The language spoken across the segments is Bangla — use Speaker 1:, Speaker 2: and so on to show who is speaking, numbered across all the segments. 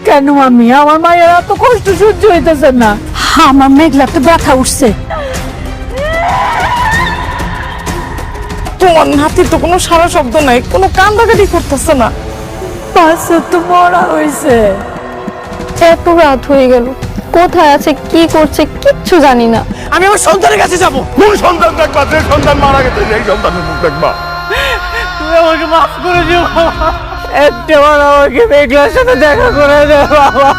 Speaker 1: কেন আমি? আমার মায়ের এত কষ্ট সহ্য হইতেছে না। আমার মেঘলা তো ব্যথা উঠছে।
Speaker 2: তোমার নাতির তো কোনো সারা শব্দ নাই, কোনো কান্দাকাটি করতেছে না।
Speaker 1: পাশে তো মরা হয়েছে।
Speaker 3: এত রাত হয়ে গেল, কোথায় আছে কি করছে কিচ্ছু জানি না।
Speaker 2: আমি আমার সন্তানের কাছে যাবো।
Speaker 4: কোন সন্তান দেখবা? যে সন্তান মারা গেছে সেই সন্তানের মুখ দেখবা।
Speaker 2: তুমি আমাকে মাফ করে দিও বাবা।
Speaker 1: একটাবার আমাকে মেঘলার সাথে দেখা করে দে বাবা।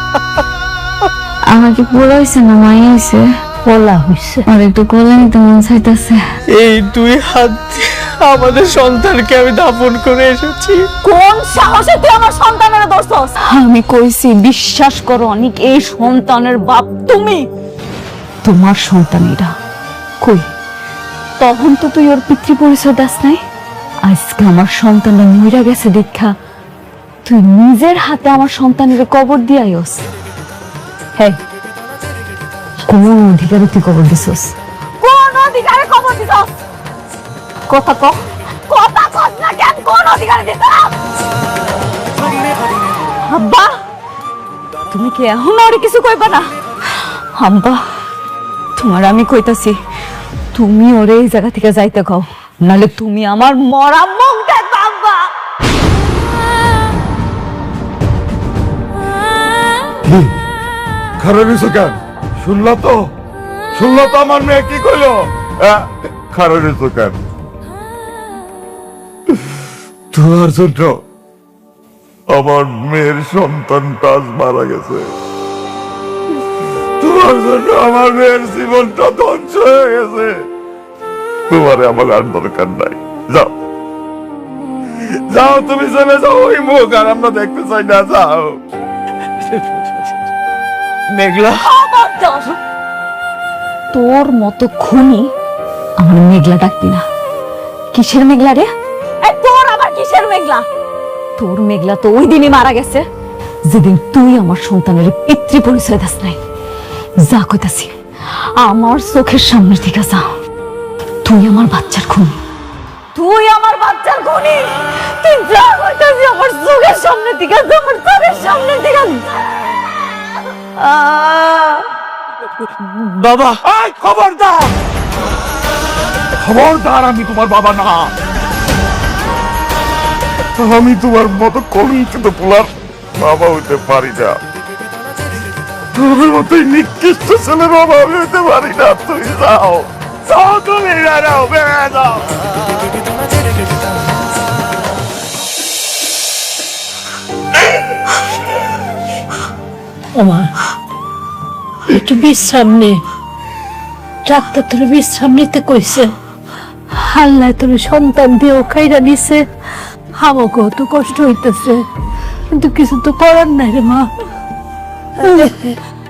Speaker 3: আমাকে বলা হয়েছে না মাই হয়েছে?
Speaker 1: বলা হয়েছে।
Speaker 3: আর একটু কোলে নিতে মন চাইতেছে।
Speaker 2: এই দুই হাত দিয়ে আমাদের সন্তানকে আমি দাফন করে এসেছি।
Speaker 1: কোন সাহসে তুই আমার সন্তানের দোষস? আমি কইছি বিশ্বাস করো অনেক, এই সন্তানের বাপ তুমি। তোমার সন্তানেরা কই? তখন তো তুই ওর পিতৃ পরিচয় দাস নাই। আজকে আমার সন্তানরা মইরা গেছে দীক্ষা তুই নিজের হাতে আমার সন্তানের কবর দিয়াইস। হ্যাঁ, কোন অধিকারে তুই কবর দিছস? কোন অধিকারে কবর দিছস? কথা কও, কথা কস না কেন? কোন অধিকারে দিছস? আব্বা, তুমি কি এখন আর কিছু কইবা না? আব্বা, তোমার আমি কইতাছি, তুমি ওরে এই জায়গা থেকে যাইতে কও, নালে তুমি আমার মরা মুখ দেখবা। আব্বা,
Speaker 4: কি খারাপ হয়েছে কেন? শুনলা তো আমার মেয়ে কি কইলো? খারাপ হয়েছে কেন? তোমার জন্য আমার মেয়ের সন্তানটা আজ মারা গেছে। তোমার জন্য আমার মেয়ের জীবনটা ধ্বংস হয়ে গেছে। তোমারে আমার আর দরকার নাই। যাও যাও, তুমি চলে যাও। ওই মুখ আর আমরা দেখতে চাই না। যাও।
Speaker 2: মেঘলা,
Speaker 1: তোর মতো খুনি আমার মেঘলা ডাকবি না। কিসের মেঘলা রে? তোর আবার কিসের মেঘলা? তোর মেঘলা তো ওই দিনই মারা গেছে যেদিন তুই আমার সন্তানের পিতৃ পরিচয় দাস নাই। যা কইতাছি, আমার চোখের সামনে থেকে যা। তুই আমার বাচ্চার খুনি। তুই আমার বাচ্চার খুনি। তুই যা কইতাছি আমার চোখের সামনে থেকে যা, আমার চোখের সামনে থেকে যা।
Speaker 2: বাবা,
Speaker 4: খবরদার, খবরদার, আমি তোমার বাবা না। আমি তোমার মতো কলঙ্কিত পোলার বাবা হইতে পারি না। তোমার মতোই নিকৃষ্ট ছেলের বাবা আমি হইতে পারি না। তুই যাও, যাও, তুমি যাও, বেড়ে যাও।
Speaker 1: ওমা, একটু বিশ্রাম নে। ডাক্তার তোর বিশ্রাম নিতে কইছে। আল্লাহ তোর সন্তান দিয়েও খাইরা নিছে। আমাকেও তো কষ্ট হইতেছে, কিন্তু কিছু তো করার নাই রে মা।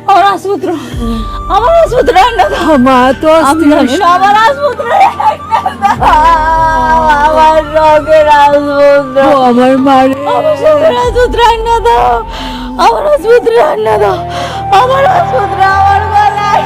Speaker 1: আমার আসপুত্র, আমার আসপুত্র না মা, তো আমার আসপুত্র, আমার রোগের আসপুত্র, আমার মার, আমার রোগের আসপুত্র না দাও, আমার আসপুত্র না দাও, আমার আসপুত্র আমার গলায়।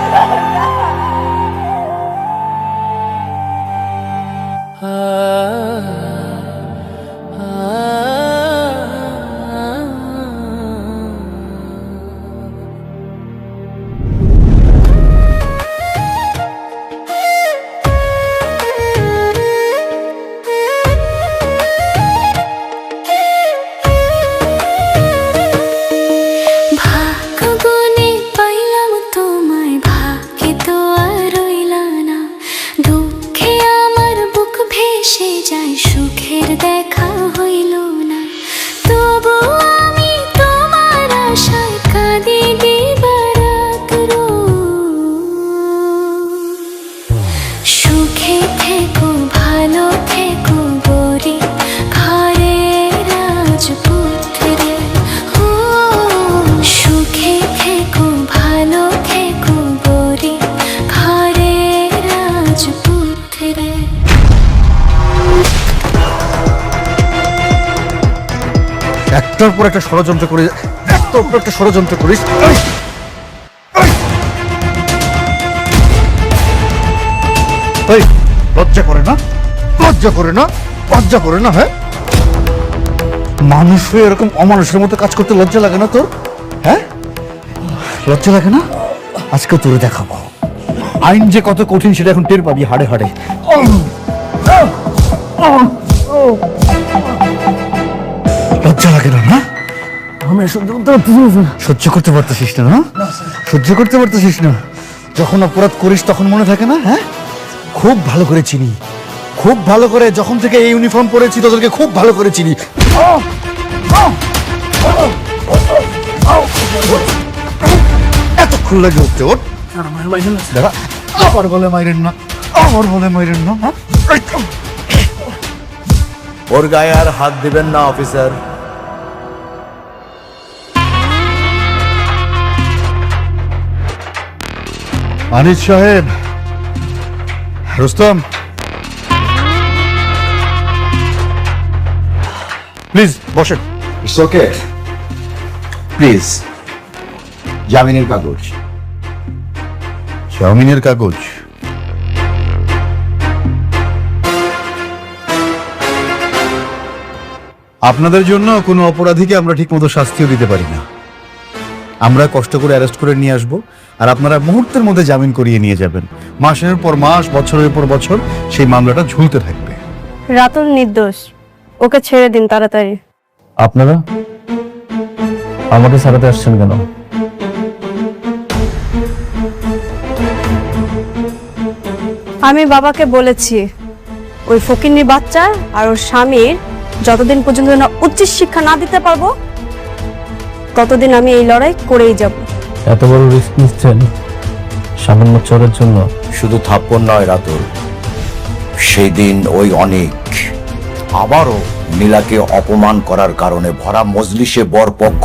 Speaker 5: একটার পর একটা ষড়যন্ত্র করে, একটার পর একটা ষড়যন্ত্র করিস। লজ্জা করে না? লজ্জা করে না? লজ্জা করে না? হ্যাঁ, মানুষ হয়ে এরকম অমানুষের মতো কাজ করতে লজ্জা লাগে না তোর? হ্যাঁ, লজ্জা লাগে না? আজকে তোরে দেখাবো আইন যে কত কঠিন সেটা এখন টের পাবি হাড়ে হাড়ে। লজ্জা লাগে না? না আমি সহ্য করতে পারতেছিস না? না সহ্য করতে পারতেছিস না? যখন অপরাধ করিস তখন মনে থাকে না? হ্যাঁ, খুব ভালো করে চিনি, খুব ভালো করে। যখন থেকে এই ইউনিফর্ম পরেছি তোদেরকে খুব ভালো করে চিনি। এতক্ষণ লাগে উঠতে। ওঠ, দাঁড়া। আবার বলে মাইরেন না, আবার বলে মাইরেন না। হ্যাঁ?
Speaker 6: ওর গায়ে আর হাত দিবেন না অফিসার।
Speaker 5: আনিস সাহেব, রুস্তম, প্লিজ বসেন।
Speaker 6: ওকে প্লিজ, জামিনের কাগজ।
Speaker 5: জামিনের কাগজ? আপনাদের জন্য কোনো অপরাধীকে আমরা ঠিকমতো শাস্তিও দিতে পারি না। আমরা কষ্ট করে অ্যারেস্ট করে নিয়ে আসব, আর আপনারা মুহূর্তের মধ্যে জামিন করিয়ে নিয়ে যাবেন। মাসের পর মাস, বছরের পর বছর সেই মামলাটা ঝুলতে থাকবে।
Speaker 3: রাতুল নির্দোষ, ওকে ছেড়ে দিন তাড়াতাড়ি।
Speaker 2: আপনারা আমাকে ছাড়াতে আসছেন কেন?
Speaker 3: আমি বাবাকে বলেছি ওই ফকিন্নির বাচ্চা আর ওর স্বামীর যতদিন পর্যন্ত না উচিত শিক্ষা না দিতে পারবো ততদিন আমি এই লড়াই করেই যাব।
Speaker 2: এত বড় রিস্ক নিচ্ছেন সামান্য চোরের জন্য?
Speaker 6: শুধু থাপ্পড় নয় রাতুল, সেই দিন ওই অনেক আবারও নীলাকে অপমান করার কারণে ভরা মজলিসে বরপক্ষ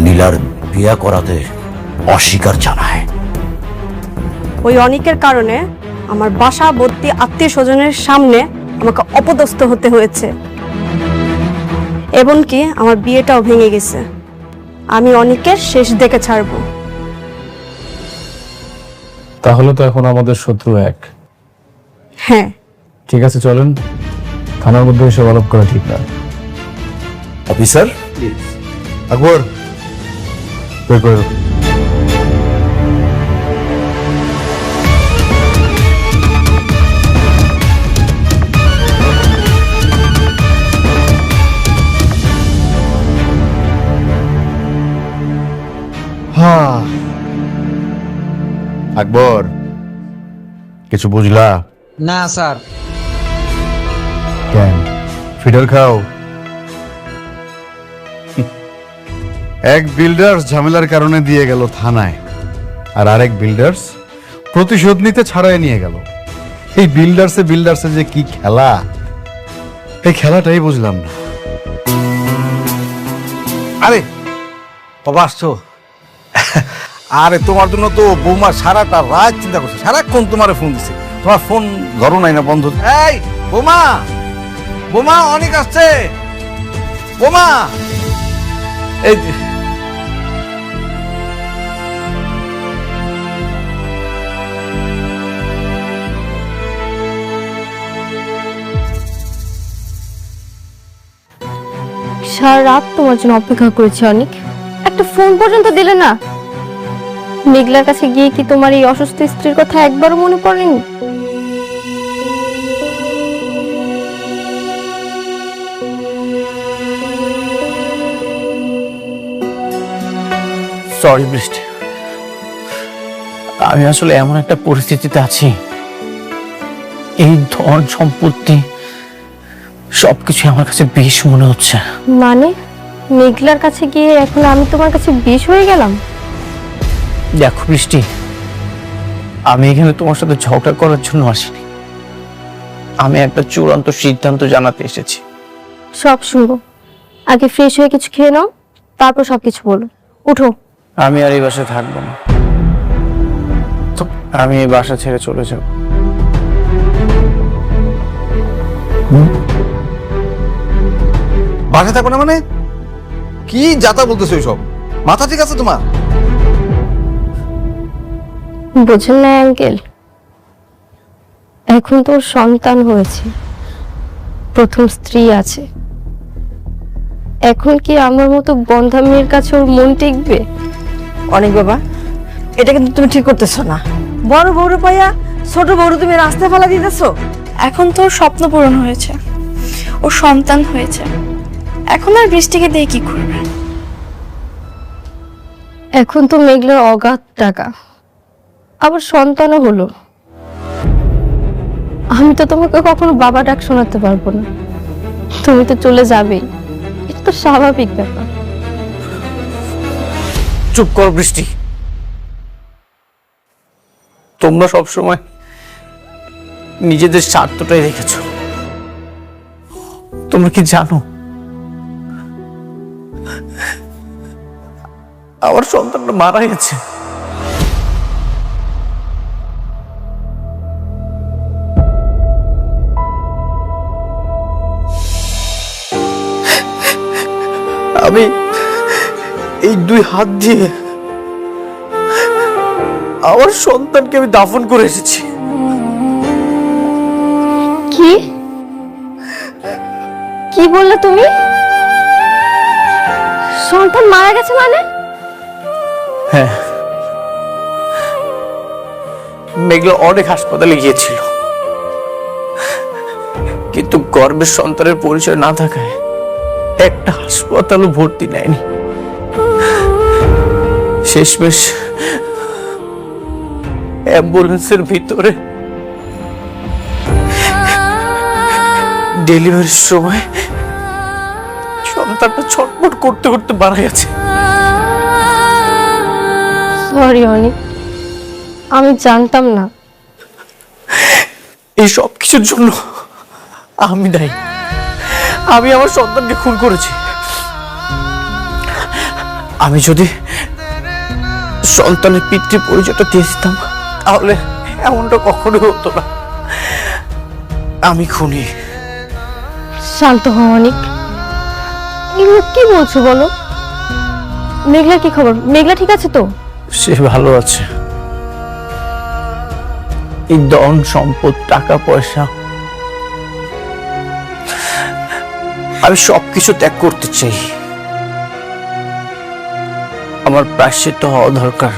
Speaker 6: নীলার বিয়ে করাতে অস্বীকার জানায়।
Speaker 3: ওই অনেকের কারণে আমার বাসা ভর্তি আত্মীয় স্বজনের সামনে আমাকে অপদস্থ হতে হয়েছে, এমনকি আমার বিয়েটাও ভেঙে গেছে। আমি অনেকের শেষ দেখে ছাড়বো।
Speaker 2: তাহলে তো এখন আমাদের শত্রু এক।
Speaker 3: হ্যাঁ,
Speaker 2: ঠিক আছে, চলেন। থানার মধ্যে এসব আলাপ করা ঠিক না।
Speaker 6: অফিসার,
Speaker 5: আকবর, বের করে দাও। হ্যাঁ, আকবর, কিছু বুঝলা?
Speaker 7: না স্যার।
Speaker 5: কেন? ফিডার খাও। এক বিল্ডার্স ঝামেলার কারণে দিয়ে গেল থানায়, আর আরেক বিল্ডার্স প্রতিশোধ নিতে ছাড়াই নিয়ে গেল। এই বিল্ডার্সে যে কি খেলা, এই খেলাটাই বুঝলাম না।
Speaker 8: আরে বাবা আসছো? আরে তোমার জন্য তো বৌমা সারাটা রাত চিন্তা করছে, সারাক্ষণ তোমারে ফোন দিছে, তোমার ফোন ধরো নাই না, বন্ধ। এই বৌমা, বৌমা অনেক আসছে, বৌমা। এই
Speaker 3: সারা রাত তোমার জন্য অপেক্ষা করেছি অনেক, একটা ফোন পর্যন্ত দিলে না। মেঘলার কাছে গিয়ে কি তোমার এই অসুস্থ স্ত্রীর কথা একবারও মনে পড়েনি?
Speaker 7: সরি বৃষ্টি, আমি আসলে এমন একটা পরিস্থিতিতে আছি, এই ধন সম্পত্তি সবকিছু আমার কাছে বিষ মনে হচ্ছে।
Speaker 3: মানে মেঘলার কাছে গিয়ে এখন আমি তোমার কাছে বিষ হয়ে গেলাম?
Speaker 7: দেখো বৃষ্টি, আমি এখানে তোমার সাথে ঝগড়া করার জন্য আসিনি, আমি একটা চূড়ান্ত সিদ্ধান্ত জানাতে এসেছি।
Speaker 3: সব শুনবো, আগে ফ্রেশ হয়ে কিছু খেয়ে নাও, তারপর সবকিছু বলো। উঠো।
Speaker 7: আমি আর এই বাসায় থাকবো না, আমি এই বাসা ছেড়ে চলে যাব।
Speaker 8: বাসায় থাকো না মানে? কি যাতা বলতেছো এইসব? মাথা ঠিক আছে তোমার?
Speaker 3: বোঝেন না আঙ্কেল, এখন তোর সন্তান হয়েছে, প্রথম স্ত্রী আছে, এখন কি আমার মতো বন্ধা মেয়ের কাছে ওর মন টিকবে?
Speaker 9: অনেক বাবা, এটা কিন্তু তুমি ঠিক করতেছো না। বড় বউরে পাইয়া ছোট বউরে তুমি রাস্তায় ফেলা দিতেছো।
Speaker 10: এখন তো ওর স্বপ্ন পূরণ হয়েছে, ওর সন্তান হয়েছে, এখন আর বৃষ্টিকে দিয়ে কি করবে?
Speaker 3: এখন তো মেঘলার অগাধ টাকা, আবার সন্তানও হলো। আমি তো তোমাকে কখনো বাবা ডাক শোনাতে পারবো না, তুমি তো চলে যাবেই, এটা তো স্বাভাবিক ব্যাপার।
Speaker 7: চুপ কর বৃষ্টি। তোমরা সবসময় নিজেদের স্বার্থটাই রেখেছ। তোমরা কি জানো আমার সন্তানটা মারা গেছে? আমি এই 2 হাত দিয়ে আমার সন্তানকে আমি দাফন করে এসেছি।
Speaker 3: কি কি বললে তুমি? সন্তান মারা গেছে মানে?
Speaker 7: হ্যাঁ, মেঘলা অনেক হাসপাতালে গিয়েছিল, কিন্তু গর্ভের সন্তানের পরিচয় না থাকায় একটা হাসপাতালও ভর্তি নেয়নি। শেষমেশ অ্যাম্বুলেন্সের ভিতরে ডেলিভারির সময় সন্তানটা ছটফট করতে করতে মারা গেছে।
Speaker 3: সরি অনিক, আমি জানতাম না।
Speaker 7: এই সব কিছুর জন্য আমি দায়ী। আমি আমার সন্তানকে খুন করেছি। আমি যদি সন্তানের পিতৃ পরিচয়টা দিয়ে দিতাম তাহলে এমনটা কখনোই হতো না। আমি খুনি।
Speaker 3: শান্ত হও অনিক, এগুলো কি বলছো বলো? মেঘলার কি খবর? মেঘলা ঠিক আছে তো?
Speaker 7: সে ভালো আছে। এই ধন সম্পদ টাকা পয়সা আমি সবকিছু ত্যাগ করতে চাই। আমার প্রায়শ্চিত্ত হওয়া দরকার।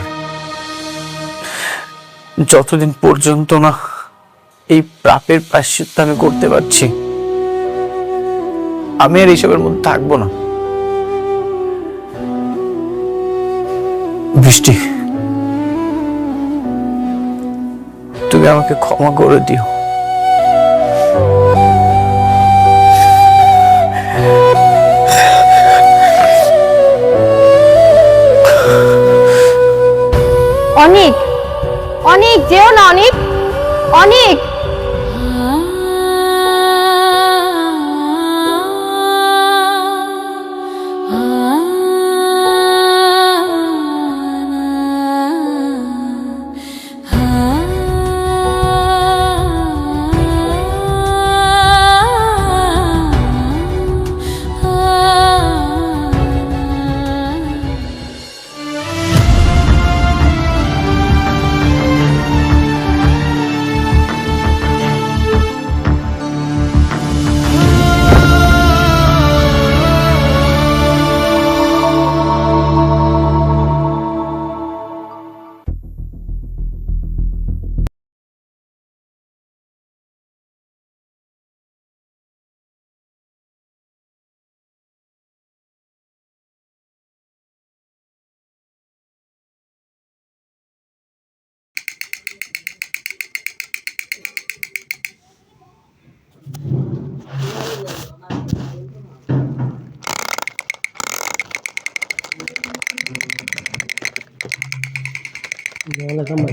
Speaker 7: যতদিন পর্যন্ত না এই পাপের প্রায়শ্চিত্ত আমি করতে পারছি, আমি আর এইসবের মধ্যে থাকবো না। বৃষ্টি, তুমি আমাকে ক্ষমা করে দিও।
Speaker 3: অনিক, অনিক যেও না অনিক, অনিক।
Speaker 2: আমার